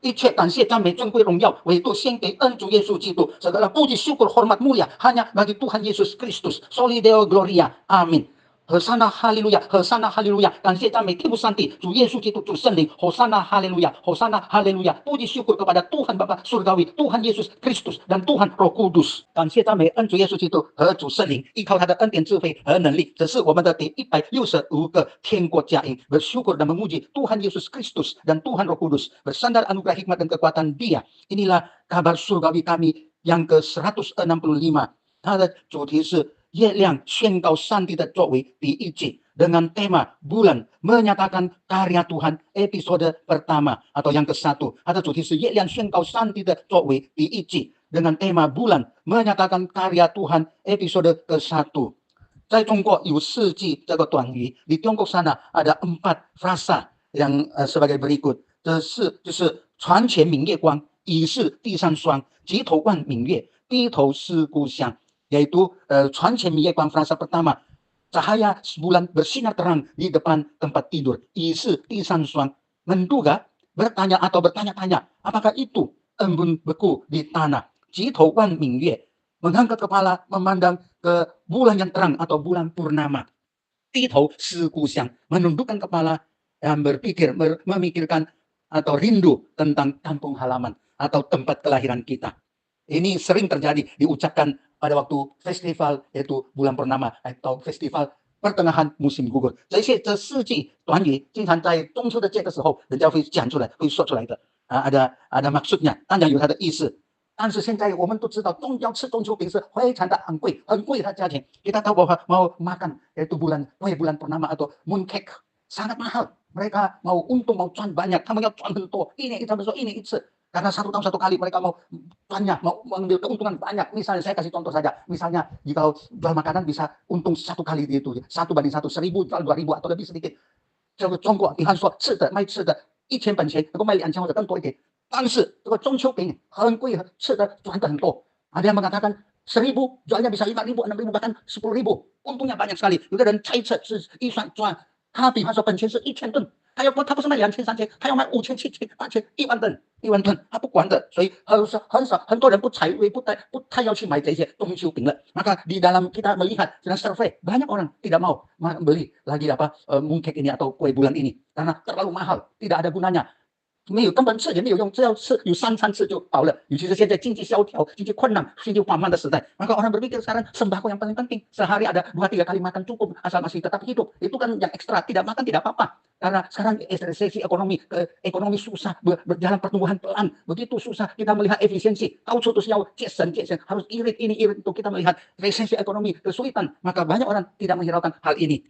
一切感谢赞美尊贵荣耀唯独献给恩主耶稣基督. Segala puji syukur hormat mulia hanya bagi Tuhan Yesus Kristus. Soli Deo Gloria. Amin. 和散那哈利路亚，和散那哈利路亚，感谢赞美天父上帝，主耶稣基督，主圣灵，和散那哈利路亚，和散那哈利路亚，puji syukur kepada Tuhan Bapa Surgawi, Tuhan Yesus Kristus dan Tuhan Roh Kudus. 感谢赞美恩主耶稣基督和主圣灵，依靠他的恩典智慧和能力，这是我们的第165个天国佳音。Bersyukur dan memuji Tuhan Yesus Kristus dan Tuhan Roh Kudus. Bersandar anugerah hikmat dan kekuatan Dia. Inilah kabar surgawi kami yang ke-165. 它的主题是月亮宣告上帝的作为第一季 dengan tema bulan menyatakan karya Tuhan episode pertama atau yang ke-1. 它的主题是月亮宣告上帝的作为第一季 dengan tema bulan menyatakan karya Tuhan episode ke-1. 在中国有4季这个短语 di Tiongkok sana ada 4 frasa yang sebagai berikut. 这是就是船前明月光，已是地上霜，举头望明月，低头思故乡。 yaitu船前明月光 frasa pertama, cahaya bulan bersinar terang di depan tempat tidur, isi tisan suang, menduga bertanya atau bertanya-tanya, apakah itu embun beku di tanah, jito wan mingyue, mengangkat kepala memandang ke bulan yang terang atau bulan purnama, tito sekusiang, menundukkan kepala dan berpikir, memikirkan atau rindu tentang kampung halaman atau tempat kelahiran kita. Ini sering terjadi diucapkan pada waktu festival yaitu bulan purnama atau festival pertengahan musim gugur. 这4季短语经常在中秋的这个时候人家会讲出来，会说出来的。ada maksudnya， 当然有它的意思。但是现在我们都知道要吃中秋饼是非常的昂贵，很贵的价钱。Kita tahu bahwa mau makan yaitu kue bulan purnama atau moon cake sangat mahal. Mereka mau untung, mau cuan banyak, 他们要赚很多，他们说一年一次。 Karena 1 tahun 1 kali mereka mau banyak, mau mengambil keuntungan banyak. Misalnya saya kasih contoh saja. Misalnya jika jual makanan bisa untung 1 kali itu. 1 banding 1, 1000 jual 2000 atau lebih sedikit. 这个中国，你看说吃的卖吃的1000本钱，能够卖2000或者更多一点。但是这个中秋饼很贵，吃的赚的很多。Ada yang mengatakan 1000 jualnya bisa 5000, 6000 bahkan 10000. Untungnya banyak sekali. 有的人猜测是预算赚，他比方说本钱是1000吨。 他不是卖2000、3000，他要卖5000、7000、8000、10000吨，他不管的，所以很多人不太要去买这些中秋饼了。Maka di dalam kita melihat sedang survei banyak orang tidak mau beli lagi mooncake ini atau kue bulan ini karena terlalu mahal, tidak ada gunanya. 没有根本吃也没有用，只要吃有3餐吃就饱了。尤其是现在经济萧条、经济困难、经济缓慢的时代，maka orang berpikir sekarang sembako yang paling penting. Sehari ada 2-3 kali makan cukup asal masih tetap hidup. Itu kan yang ekstra, tidak makan tidak apa-apa. Karena sekarang resesi ekonomi susah, berjalan pertumbuhan pelan, begitu susah kita melihat efisiensi. Kau sudah要节省，harus irit ini irit itu kita melihat resesi ekonomi kesulitan, maka banyak orang tidak menghiraukan hal ini.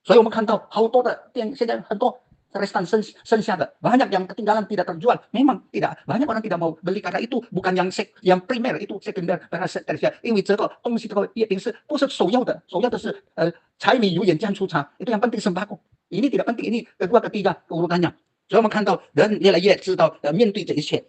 所以我们看到好多的店现在很多。 restan 剩下的 banyak yang ketinggalan tidak terjual, memang tidak banyak orang tidak mau beli karena itu bukan yang primer, itu sekunder, tersier. 因为这个东西这个月饼是不是首要的？首要的是柴米油盐酱醋茶 itu yang penting sembako. Ini tidak penting, ini kedua ketiga keurutannya. 所以我们看到人越来越知道面对这一切。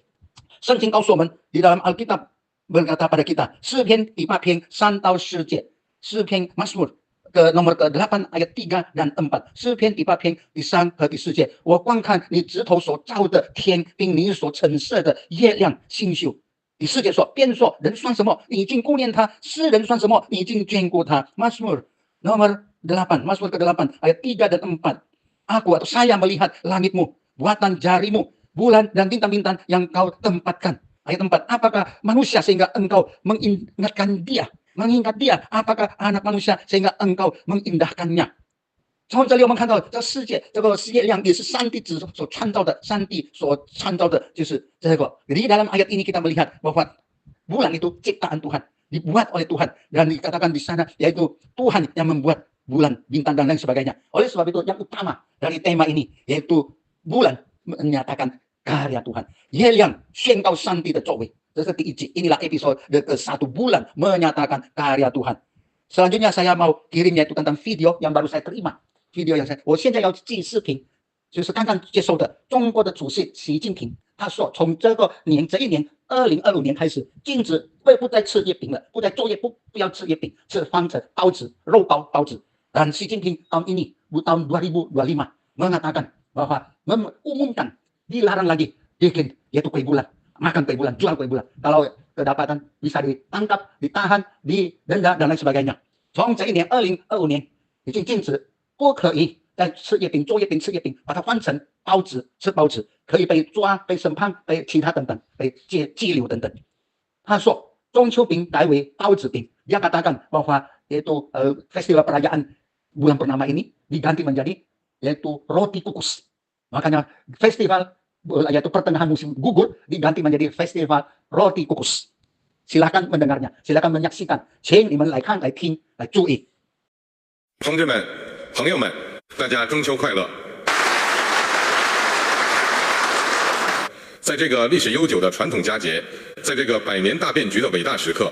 圣经告诉我们 di dalam Alkitab berkata pada kita 诗篇第8篇3到4节，诗篇 Mazmur nomor ke-8 ayat 3 dan 4， 诗篇第8篇第3和第4节。我观看你指头所造的天，并你所陈设的月亮星宿。第4节说，便说人算什么？你已经顾念他；世人算什么？你已经眷顾他。Mazmur nomor 8, Mazmur ke-8 ayat 3 dan 4. Aku atau saya melihat langitmu, buatan jarimu, bulan dan bintang-bintang yang kau tempatkan. Ayat 4. Apakah manusia sehingga engkau mengingatkan dia? Mengingat dia, apakah anak manusia sehingga engkau mengindahkannya? 从这里我们看到，这世界这个月亮也是上帝所创造的，上帝所创造的就是这个。Di dalam ayat ini kita melihat bahwa bulan itu ciptaan Tuhan, dibuat oleh Tuhan dan dikatakan di sana yaitu Tuhan yang membuat bulan, bintang dan lain sebagainya. Oleh sebab itu yang utama dari tema ini yaitu bulan menyatakan karya Tuhan, 月亮宣告上帝的作为。 这是第1集 inilah episode ke-1 bulan menyatakan karya Tuhan. Selanjutnya saya mau kirim yaitu tentang video yang baru saya terima. Video yang 我现在要寄视频，就是刚刚接收的中国的主席习近平，他说从这一年2025年开始，禁止不再吃月饼了，不再做不要吃月饼，吃方子、包子、肉包子。Dan Xi Jinping tahun ini, tahun 2025 mengatakan bahwa mengumumkan dilarang lagi bikin yaitu kue bulan, makan kue bulan, jual kue bulan. Kalau kedapatan bisa ditangkap, ditahan, didenda dan lain sebagainya. 从这一年2025年已经禁止不可以再吃月饼、做月饼、吃月饼，把它换成包子、吃包子，可以被抓、被审判、被其他等等、被拘留等等。他说中秋饼改为包子饼. Dia katakan bahwa yaitu festival perayaan bulan purnama ini diganti menjadi yaitu roti kukus. Makanya festival yaitu pertengahan musim gugur diganti menjadi festival roti kukus. Silakan mendengarnya, silakan menyaksikan，请你们来看、来听、来注意。同志们、朋友们，大家中秋快乐！在这个历史悠久的传统佳节，在这个百年大变局的伟大时刻，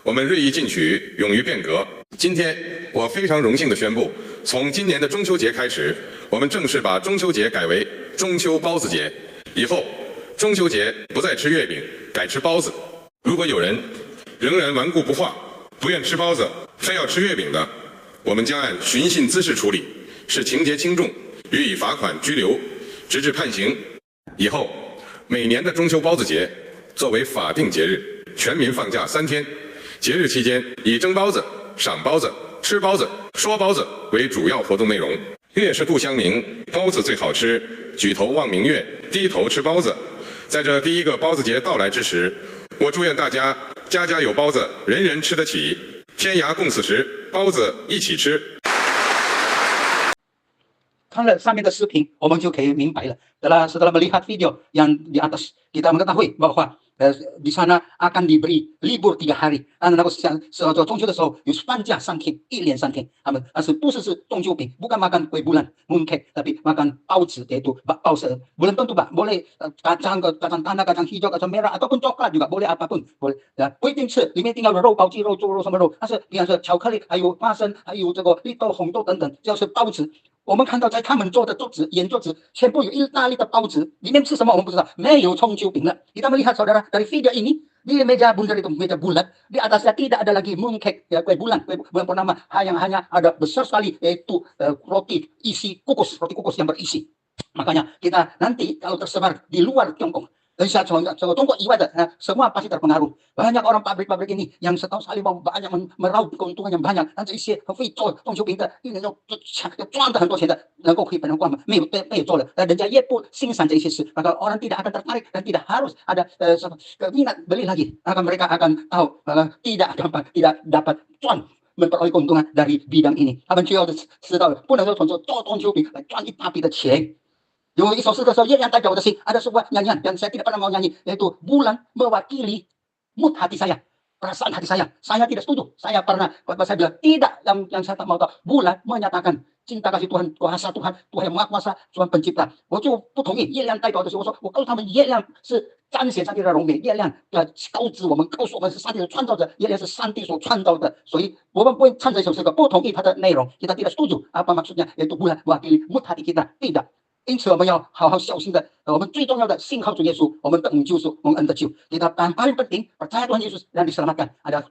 我们锐意进取，勇于变革。今天，我非常荣幸地宣布，从今年的中秋节开始，我们正式把中秋节改为中秋包子节。以后，中秋节不再吃月饼，改吃包子。如果有人仍然顽固不化，不愿吃包子，非要吃月饼的，我们将按寻衅滋事处理，视情节轻重，予以罚款、拘留，直至判刑。以后，每年的中秋包子节作为法定节日，全民放假3天。节日期间，以蒸包子、赏包子、吃包子、说包子为主要活动内容。月是故乡明，包子最好吃。举头望明月，低头吃包子。在这第一个包子节到来之时，我祝愿大家家家有包子，人人吃得起。天涯共此时，包子一起吃。看了上面的视频，我们就可以明白了。Setelah melihat video yang di atas, kita mengetahui bahwa di sana akan diberi libur 3 hari。中秋的时候有放假3天，一连3天。他们不是中秋饼，bukan makan kue bulan, mooncake, tapi makan 包子yaitu bakpao. Belum tentu Pak, boleh kacang tanah, kacang hijau, kacang merah ataupun coklat juga boleh apapun boleh。不一定是里面一定要有肉包、鸡肉、猪肉什么肉，但是比方说巧克力，还有花生，还有这个绿豆、红豆等等，这就是包子。我们看到在他们做的圆桌子，全部有意大利的包子，里面是什么我们不知道，没有中秋饼了。Kita melihat saudara dari video ini di meja bundar itu meja bulat, di atasnya tidak ada lagi mooncake ya, kue bulan purnama, hanya ada besar sekali yaitu roti roti kukus yang berisi. Makanya kita nanti kalau tersebar di luar Tiongkok, dari Tiongkok 以外的semua pasti terpengaruh. Banyak orang pabrik-pabrik ini yang setahun sekali mau banyak meraup keuntungan yang banyak，但是一些会做中秋饼的，一年要赚的很多钱的，能够可以本人光没有做了，人家也不欣赏这些事，maka orang tidak akan tertarik dan tidak harus ada minat beli lagi. Mereka akan tahu tidak dapat 赚。memperoleh keuntungan dari bidang ini， 他们就要知道不能够从做中秋饼来赚一大笔的钱。有一首诗的时候，月亮代表我的心，ada sebuah nyanyian dan saya tidak pernah mau nyanyi, yaitu bulan mewakili mood hati saya, perasaan hati saya. Saya tidak setuju. Saya bilang tidak, yang saya tak mau tahu. Bulan menyatakan cinta kasih Tuhan, kuasa Tuhan, Tuhan yang maha kuasa, Tuhan pencipta. 我就不同意月亮代表的时候，我告诉他们，月亮是彰显上帝的荣美，月亮告知我们，告诉我们是上帝的创造者，月亮是上帝所创造的，所以我们不会唱这首诗歌，不同意它的内容，kita tidak setuju apa maksudnya, yaitu bulan mewakili mood hati kita, tidak。因此，我们要好好小心的。我们最重要的信靠主耶稣，我们等救赎，蒙恩得救。Kita paling penting percaya Tuhan Yesus dan diselamatkan. Ada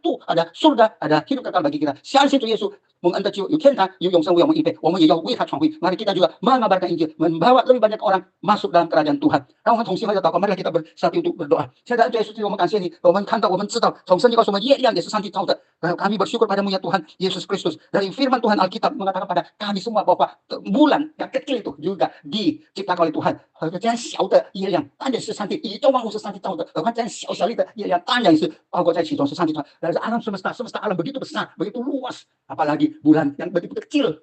surga, ada hidup kekal bagi kita. 相信主耶稣，蒙恩得救，有天堂，有永生为我们预备。我们也要为他传福音。Mari kita juga mengabarkan Injil, membawa lebih banyak orang masuk dalam kerajaan Tuhan。让我们同心合一祷告。Mari kita bersatu untuk berdoa。现在主耶稣，我们感谢你。我们看到，我们知道，从圣经告诉我们，月亮也是上帝造的。Kami bersyukur padamu ya Tuhan Yesus Kristus. Dari firman Tuhan Alkitab mengatakan pada kami semua bahwa bulan yang kecil itu juga diciptakan oleh Tuhan。这样小的月亮，当然是上帝宇宙万物是上帝造的，何况这样小粒的月亮，当然是包括在其中，是上帝造的。alam semesta alam begitu besar, begitu luas, apalagi bulan yang begitu kecil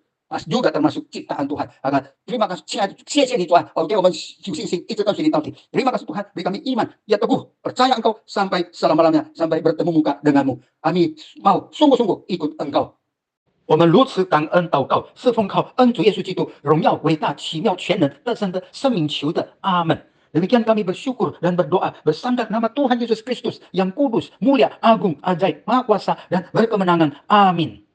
juga termasuk ciptaan Tuhan. Terima kasih, 谢谢你Tuhan，给我们有信心，一直跟随你到底。Terima kasih Tuhan, beri kami iman, ya teguh, percaya Engkau sampai selama-lamanya, sampai bertemu muka denganmu. Kami mau sungguh-sungguh ikut Engkau。我们如此感恩祷告，是奉靠恩主耶稣基督荣耀伟大奇妙全能得胜的生命求的，阿门。Demikian kami bersyukur dan berdoa bersandar nama Tuhan Yesus Kristus yang kudus, mulia, agung, ajaib, maha kuasa dan berkemenangan. Amin.